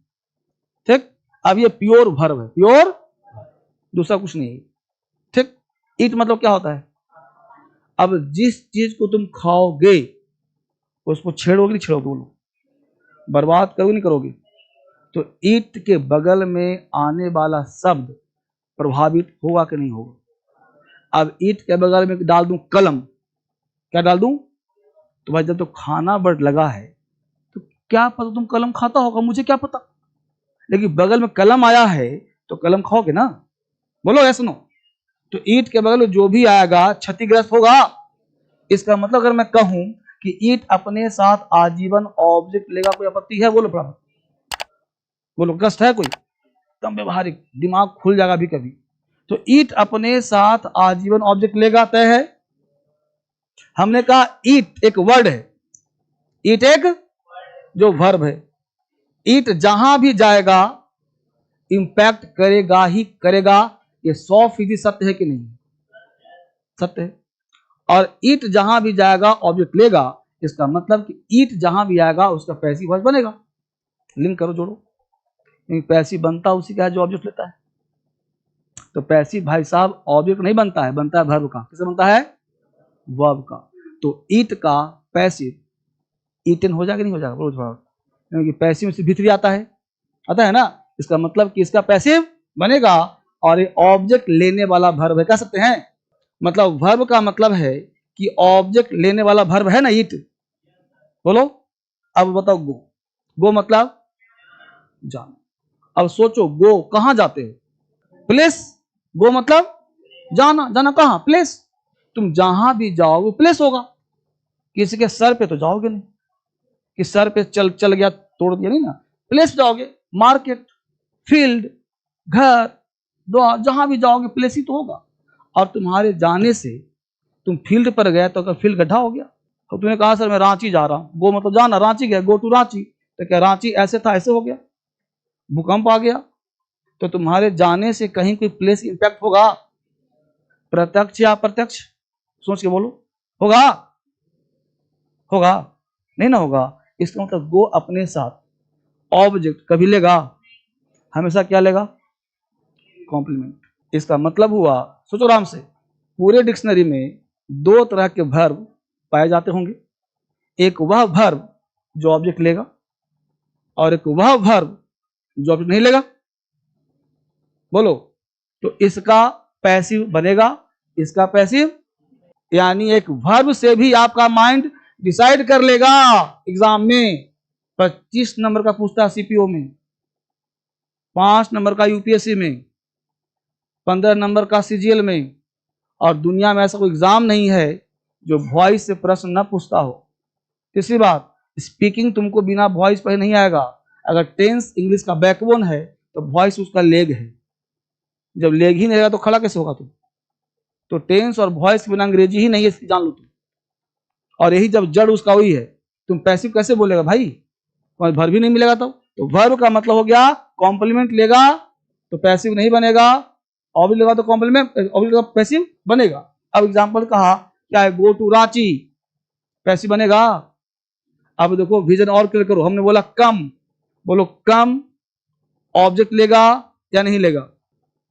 ठीक। अब ये प्योर वर्ब है, प्योर, दूसरा कुछ नहीं है, ठीक। ईट मतलब क्या होता है, अब जिस चीज को तुम खाओगे उसको छेड़ोगे नहीं छेड़ोगे, बोलो, बर्बाद करोगे नहीं करोगे। तो ईट के बगल में आने वाला शब्द प्रभावित होगा कि नहीं होगा। अब ईट के बगल में डाल दूं कलम, क्या डाल दूं, तो भाई जब तो खाना वर्ड लगा है तो क्या पता तुम कलम खाता होगा, मुझे क्या पता, लेकिन बगल में कलम आया है तो कलम खाओगे ना, बोलो ऐसा नो। तो ईट के बगल में जो भी आएगा क्षतिग्रस्त होगा। इसका मतलब अगर मैं कहूं कि ईट अपने साथ आजीवन ऑब्जेक्ट लेगा, कोई आपत्ति है, बोलो बराबर, बोलो कष्ट है कोई, एकदम व्यवहारिक, दिमाग खुल जाएगा भी कभी। तो ईट अपने साथ आजीवन ऑब्जेक्ट लेगा, तय है। हमने कहा ईट एक वर्ड है, ईट एक जो वर्ब है, ईट जहां भी जाएगा इंपैक्ट करेगा ही करेगा, ये 100% सत्य है कि नहीं, सत्य है। और ईट जहां भी जाएगा ऑब्जेक्ट लेगा, इसका मतलब कि ईट जहां भी आएगा उसका पैसिव वॉइस बनेगा। लिंक करो, जोड़ो, क्योंकि पैसिव बनता उसी का है जो ऑब्जेक्ट लेता है। तो पैसिव भाई साहब ऑब्जेक्ट नहीं बनता है, बनता है वर्ब का। किससे बनता है, वर्ब का। तो ईट का पैसिव ईटन हो जाएगा नहीं हो जाएगा, बोलो जवाब, क्योंकि पैसिव से भीतरी आता है ना। इसका मतलब कि इसका पैसिव बनेगा और ये ऑब्जेक्ट लेने वाला वर्ब है, कह सकते हैं। मतलब वर्ब का मतलब है कि ऑब्जेक्ट लेने वाला वर्ब है ना ईट, बोलो। अब बताओ गो, गो मतलब जाना। अब सोचो गो कहां जाते हैं, प्लेस। गो मतलब जाना, जाना कहां, प्लेस। तुम जहां भी जाओगे प्लेस होगा, किसी के सर पे तो जाओगे नहीं, कि सर पे चल चल गया तोड़ दिया नहीं ना, प्लेस जाओगे, मार्केट, फील्ड, घर, द्वार, जहां भी जाओगे प्लेस ही तो होगा। और तुम्हारे जाने से तुम फील्ड पर गए तो अगर फील्ड गड्ढा हो गया, तो तुमने कहा सर मैं रांची जा रहा हूं, गो मतलब जाना, रांची गया, गो टू रांची, तो क्या रांची ऐसे था ऐसे हो गया, भूकंप आ गया। तो तुम्हारे जाने से कहीं कोई प्लेस इंपैक्ट होगा, प्रत्यक्ष या अप्रत्यक्ष, सोच के बोलो, होगा, होगा नहीं ना होगा। इसका मतलब गो अपने साथ ऑब्जेक्ट कभी लेगा, हमेशा क्या लेगा, कॉम्प्लीमेंट। इसका मतलब हुआ, सोचो आराम से, पूरे डिक्शनरी में 2 तरह के वर्ब पाए जाते होंगे, एक वह वर्ब जो ऑब्जेक्ट लेगा और एक वह वर्ब जो ऑब्जेक्ट नहीं लेगा, बोलो। तो इसका पैसिव बनेगा, इसका पैसिव, यानी एक वर्ब से भी आपका माइंड डिसाइड कर लेगा। एग्जाम में 25 नंबर का पूछता है सीपीओ में, 5 नंबर का यूपीएससी में, 15 नंबर का सीजीएल में, और दुनिया में ऐसा कोई एग्जाम नहीं है जो वॉइस से प्रश्न न पूछता हो। तीसरी बात, स्पीकिंग तुमको बिना वॉइस पढ़े नहीं आएगा। अगर टेंस इंग्लिश का बैकबोन है तो वॉइस उसका लेग है, जब लेग ही नहीं रहेगा तो खड़ा कैसे होगा तुम, तो टेंस और वॉइस के बिना अंग्रेजी ही नहीं है, इसकी जान लो तुम। और यही जब जड़ उसका वही है, तुम पैसिव कैसे बोलेगा भाई, तुम्हारा वर्ब भी नहीं मिलेगा तो वर्ब का मतलब हो गया कॉम्प्लीमेंट लेगा तो पैसिव नहीं बनेगा, ऑब्जेक्ट लगा तो कॉम्प्लीमेंट ऑब्जेक्ट लगा पैसिव बनेगा। अब एग्जांपल कहा क्या है, गो टू रांची, पैसिव बनेगा। अब देखो विजन और क्लियर करो, हमने बोला कम, बोलो कम, ऑब्जेक्ट लेगा या नहीं लेगा,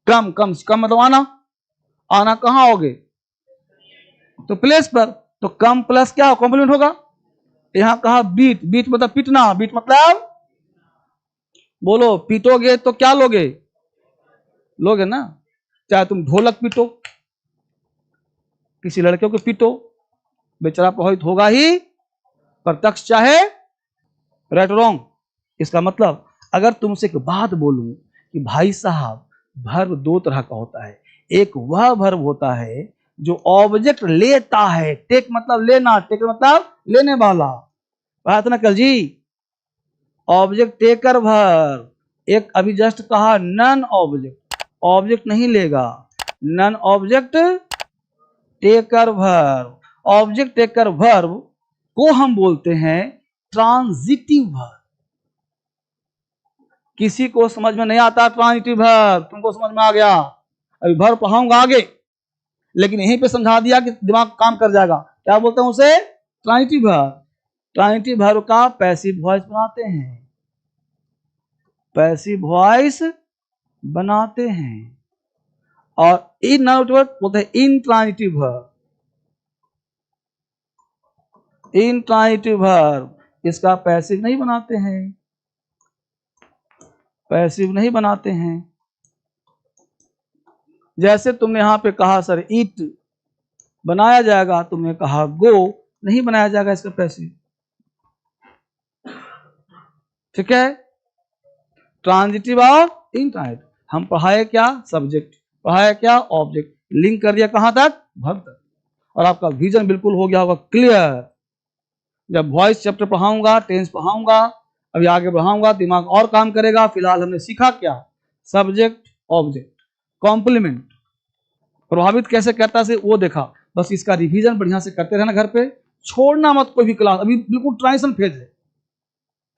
कम कम कम मतलब आना, आना कहां आओगे, तो प्लेस पर, तो कम प्लस क्या कॉम्प्लीमेंट होगा। यहां कहा बीट, बीट मतलब पीटना, बीट मतलब बोलो पीटोगे तो क्या लोगे, लोगे ना, चाहे तुम ढोलक पीटो, किसी लड़के को पीटो, बेचारा प्रभावित होगा ही प्रत्यक्ष चाहे राइट रॉन्ग। इसका मतलब अगर तुमसे एक बात बोलूं कि भाई साहब वर्ब दो तरह का होता है, एक वह वर्ब होता है जो ऑब्जेक्ट लेता है, टेक मतलब लेना, टेक मतलब लेने वाला, बात ना कल जी, ऑब्जेक्ट टेकर वर्ब। एक अभी जस्ट कहा नन ऑब्जेक्ट, ऑब्जेक्ट नहीं लेगा, non object taker verb. Object taker verb को हम बोलते हैं ट्रांजिटिव वर्ब। किसी को समझ में नहीं आता ट्रांजिटिव वर्ब, तुमको समझ में आ गया, अभी वर्ब पढ़ाऊंगा आगे, लेकिन यहीं पे समझा दिया कि दिमाग काम कर जाएगा। क्या बोलते हैं उसे, ट्रांजिटिव वर्ब। ट्रांजिटिव वर्ब का पैसिव वॉइस बनाते हैं, पैसिव वॉइस बनाते हैं। और इन वर्ब बोलते हैं इंट्रांजिटिव वर्ब, इंट्रांजिटिव वर्ब इसका पैसिव नहीं बनाते हैं, पैसिव नहीं बनाते हैं। जैसे तुमने यहां पे कहा सर ईट बनाया जाएगा, तुमने कहा गो नहीं बनाया जाएगा इसका पैसिव, ठीक है। ट्रांजिटिव और इंट्रांजिटिव, हम पढ़ाए क्या सब्जेक्ट, पढ़ाया क्या ऑब्जेक्ट, लिंक कर दिया कहां तक, वर्ब तक, और आपका विजन बिल्कुल हो गया होगा क्लियर। जब वॉइस चैप्टर पढ़ाऊंगा, टेंस पढ़ाऊंगा, अभी आगे बढ़ाऊंगा, दिमाग और काम करेगा। फिलहाल हमने सीखा क्या, सब्जेक्ट ऑब्जेक्ट कॉम्प्लीमेंट प्रभावित कैसे करता है वो देखा। बस इसका रिवीजन बढ़िया से करते रहना घर पे, छोड़ना मत कोई भी क्लास, अभी बिल्कुल ट्रांजिशन फेज है,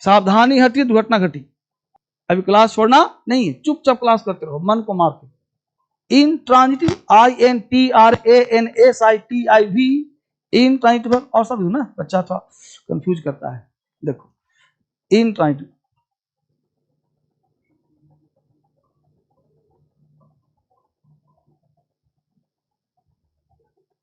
सावधानी हटी दुर्घटना घटी, अभी क्लास छोड़ना नहीं है, चुपचाप क्लास करते रहो मन को मार के। इंट्रांजिटिव INTRANSITIV इंट्रांजिटिव और सब ना, बच्चा थोड़ा कंफ्यूज करता है। देखो इंट्रांजिटिव,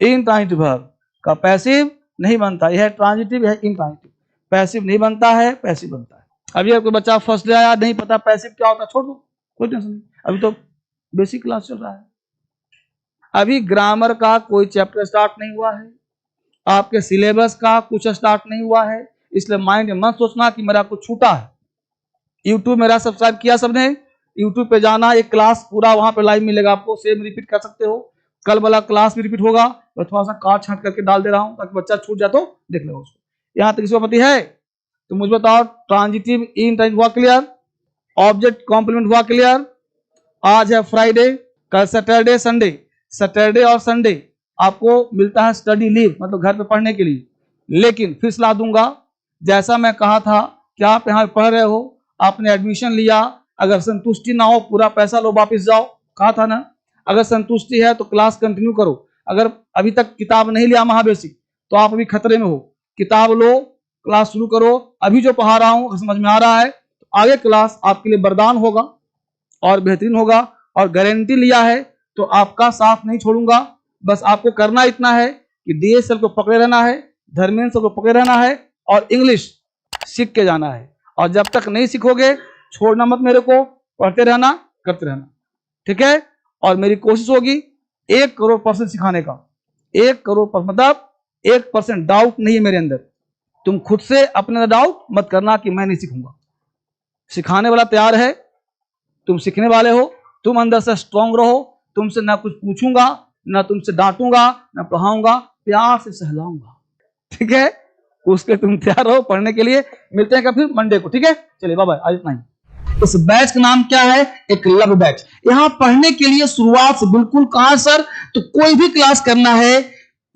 इंट्रांजिटिव वर्ब का पैसिव नहीं बनता, यह ट्रांजिटिव है इंट्रांजिटिव, पैसिव नहीं बनता है, पैसिव बनता है। अभी आपको बच्चा फर्स्ट डे आया नहीं पता पैसिव क्या होता है, छोड़ दो कोई टेंशन नहीं, अभी तो बेसिक क्लास चल रहा है, अभी ग्रामर का कोई चैप्टर स्टार्ट नहीं हुआ है, आपके सिलेबस का कुछ स्टार्ट नहीं हुआ है, इसलिए माइंड में मत सोचना कि मेरा कुछ छूटा है। यूट्यूब मेरा सब्सक्राइब किया सबने, यूट्यूब पे जाना, एक क्लास पूरा वहां पे लाइव मिलेगा आपको, सेम रिपीट कर सकते हो, कल वाला क्लास भी रिपीट होगा, तो थोड़ा सा काट छाट करके डाल दे रहा हूं ताकि बच्चा छूट जाए तो देख लो उसको। यहां तक किसी पति है तो मुझे बताओ, ट्रांजिटिव इंट्रांजिटिव हुआ क्लियर, ऑब्जेक्ट कॉम्प्लीमेंट हुआ क्लियर। आज है फ्राइडे, कल सैटरडे संडे, सैटरडे और संडे आपको मिलता है स्टडी लीव, मतलब घर पे पढ़ने के लिए, लेकिन फिर सलाह दूंगा जैसा मैं कहा था कि आप यहाँ पढ़ रहे हो, आपने एडमिशन लिया, अगर संतुष्टि ना हो पूरा पैसा लो वापिस जाओ, कहा था ना, अगर संतुष्टि है तो क्लास कंटिन्यू करो, अगर अभी तक किताब नहीं लिया महाबेसिक तो आप अभी खतरे में हो, किताब लो क्लास शुरू करो। अभी जो पढ़ा रहा हूं समझ में आ रहा है तो आगे क्लास आपके लिए वरदान होगा और बेहतरीन होगा, और गारंटी लिया है तो आपका साथ नहीं छोड़ूंगा। बस आपको करना इतना है कि DSL को पकड़े रहना है, धर्मेंद्र सर को पकड़े रहना है और इंग्लिश सीख के जाना है, और जब तक नहीं सीखोगे छोड़ना मत मेरे को, पढ़ते रहना करते रहना, ठीक है। और मेरी कोशिश होगी 1 करोड़% सिखाने का, 1 करोड़ मतलब 1% डाउट नहीं है मेरे अंदर, तुम खुद से अपने डाउट मत करना कि मैं नहीं सीखूंगा, सिखाने वाला तैयार है, तुम सीखने वाले हो, तुम अंदर से स्ट्रांग रहो, तुमसे ना कुछ पूछूंगा, ना तुमसे डांटूंगा, ना पढ़ाऊंगा, प्यार से सहलाऊंगा, ठीक है। उसके तुम तैयार हो पढ़ने के लिए, मिलते हैं फिर मंडे को, ठीक है। चलिए बाय बाय, आज इतना ही। इस बैच का नाम क्या है? एकलव्य बैच। यहां पढ़ने के लिए शुरुआत से बिल्कुल कहां सर? तो कोई भी क्लास करना है,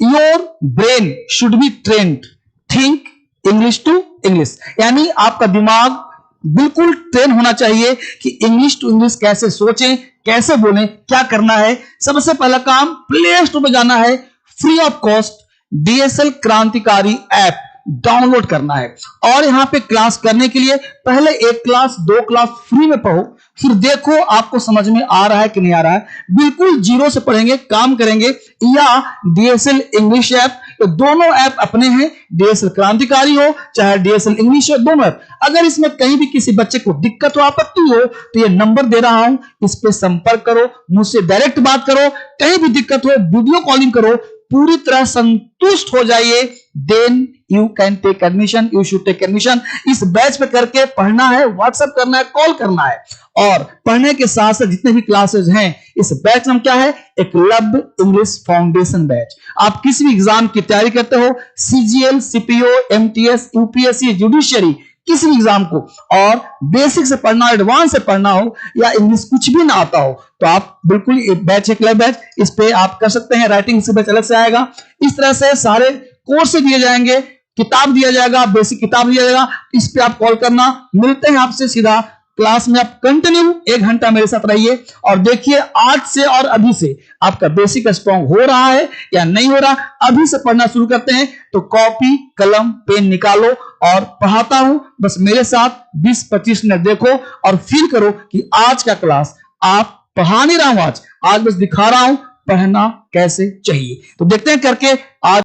your brain should be trained, think English to English, यानी आपका दिमाग बिल्कुल ट्रेन होना चाहिए कि इंग्लिश टू इंग्लिश कैसे सोचें, कैसे बोलें, क्या करना है। सबसे पहला काम, प्ले स्टोर में जाना है, फ्री ऑफ कॉस्ट डीएसएल क्रांतिकारी ऐप डाउनलोड करना है। और यहां पे क्लास करने के लिए पहले एक क्लास, 2 क्लास फ्री में पढ़ो, फिर देखो आपको समझ में आ रहा है कि नहीं आ रहा है। बिल्कुल जीरो से पढ़ेंगे, काम करेंगे, या डीएसएल इंग्लिश ऐप, तो दोनों ऐप अपने हैं, डीएसएल क्रांतिकारी हो चाहे डीएसएल इंग्लिश हो, दोनों ऐप। अगर इसमें कहीं भी किसी बच्चे को दिक्कत हो, आपत्ति हो, तो ये नंबर दे रहा हूं, इस पे संपर्क करो, मुझसे डायरेक्ट बात करो। कहीं भी दिक्कत हो, वीडियो कॉलिंग करो, पूरी तरह संतुष्ट हो जाइए, then you can take admission, you should take admission. इस बैच पे करके पढ़ना है, व्हाट्सएप करना है, कॉल करना है। और पढ़ने के साथ साथ जितने भी क्लासेस हैं, इस बैच नाम क्या है? Eklavya English foundation batch. आप किसी भी एग्जाम की तैयारी करते हो, CGL, CPO, MTS, UPSC, judiciary, किसी भी एग्जाम को, और बेसिक से पढ़ना, एडवांस से पढ़ना हो, या इंग्लिश कुछ भी ना आता हो, तो आप बिल्कुल बैच, एकलव्य बैच, इस पे आप कर सकते हैं। राइटिंग से बैच अलग से आएगा। इस तरह से सारे कोर्स दिए जाएंगे, किताब दिया जाएगा, बेसिक किताब दिया जाएगा, इस पे आप कॉल करना। मिलते हैं आपसे सीधा क्लास में। आप कंटिन्यू 1 घंटा मेरे साथ रहिए और देखिए आज से और अभी से आपका बेसिक स्ट्रॉन्ग हो रहा है या नहीं हो रहा। अभी से पढ़ना शुरू करते हैं, तो कॉपी, कलम, पेन निकालो और पढ़ाता हूं, बस मेरे साथ 20-25 मिनट देखो और फील करो कि आज का क्लास आप पढ़ा नहीं रहा हूं, आज बस दिखा रहा हूं पढ़ना कैसे चाहिए। तो देखते हैं करके आज